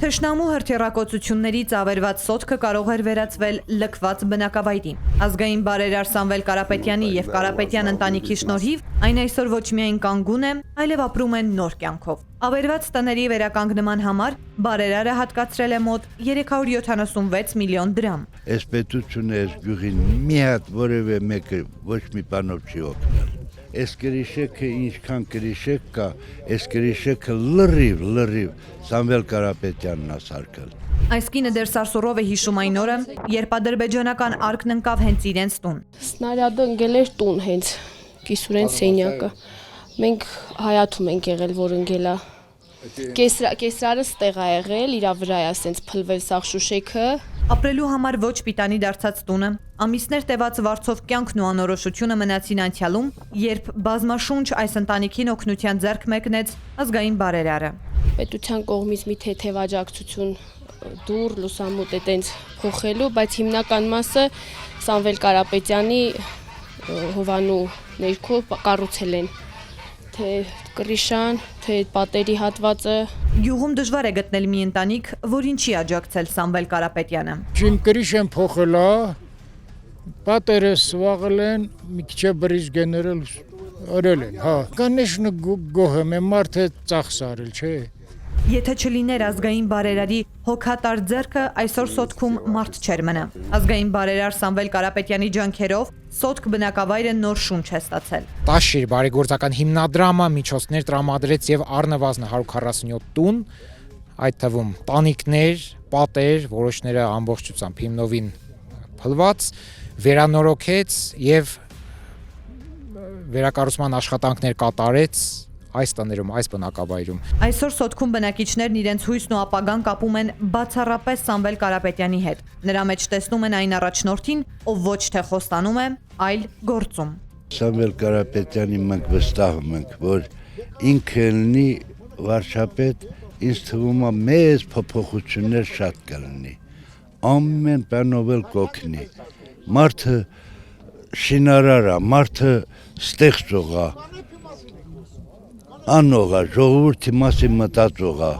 Թշնամու հրթիռակոծություններից ավերված սոտքը կարող էր վերածվել լքված բնակավայրի։ Ազգային բարերար Սամվել Կարապետյանի եւ Կարապետյան ընտանիքի շնորհիվ այն այսօր ոչ միայն կանգուն է, այլև ապրում է նոր կյանքով։ Ավերված տների վերականգնման համար բարերարը հատկացրել է մոտ 376 միլիոն դրամ։ Այս պետությունը այս գյուղին մի հատ որևէ մեկը ոչ մի բանով չի օգնել։ Այս կրիշեքը ինչքան կրիշեք կա, այս կրիշեքը լրիվ Սամվել Կարապետյանն է սարքել։ Այս կինը դեռ սարսուռով է հիշում այն օրը, երբ ադրբեջանական արկն ընկավ հենց իրենց տուն։ Սնարյադը ընկել էր տուն հենց կիսուրեն սենյակը։ Մենք հայաթում ենք եղել, որ ընկել է։ Կեսրարը ստեղ է եղել, իրա վրա է ասենց փլվել սաղ շուշեքը։ Ապրելու համար ոչ պիտանի դարձած տունը, ամիսներ տևած վարձով կյանքն ու անորոշությունը մնացին անցյալում, երբ բազմաշունչ այս ընտանիքին օգնության ձեռք մեկնեց ազգային բարերարը։ Պետության կողմից մի թեթև աջակցություն դուռ լուսամուտ է տենց փոխելու, բայց հիմնական մասը Սամվել Կարապետյանի հովանու ներքո կառուցել են, թե կրիշան, թե պատերի հատվածը։ Գյուղում դժվար է գտնել մի ընտանիք, որին չի աջակցել Սամվել Կարապետյանը։ Չին կրիշեն փոխել է, պատերը սվաղել են, մի քիչ բրիժ գներել արել են, հա։ Կանեշնը գոհ եմ, մարդը ծախս արել, չէ։ Եթե չլիներ ազգային բարերարի հոգատար ձեռքը, այսօր Սոտքում մարդ չէր մնա։ Ազգային բարերար Սամվել Կարապետյանի ջանքերով Սոտք բնակավայրը նոր շունչ է ստացել։ Տաշիր բարեգործական հիմնադրամը միջոցներ տրամադրեց եւ առնվազն 147 տուն, այդ թվում տանիքներ, պատեր, որոշները ամբողջությամբ հիմնովին փլված, վերանորոգեց եւ վերակառուցման աշխատանքներ կատարեց այս տներում, այս բնակավայրում։ Այսօր Սոտքում բնակիչներն իրենց հույսն ու ապագան կապում են բացառապես Սամվել Կարապետյանի հետ։ Նրա մեջ տեսնում են այն առաջնորդին, ով ոչ թե խոստանում է, այլ գործում։ Սամվել Կարապետյանի մենք վստահում ենք, որ ինքը լինի վարչապետ, ինձ թվում է մեծ փոփոխություններ շատ կլինի։ Ամեն բանով էլ կօգնի։ Մարդը շինարար է, մարդը ստեղծող է, անող է, ժողովրդի մասին մտածող է։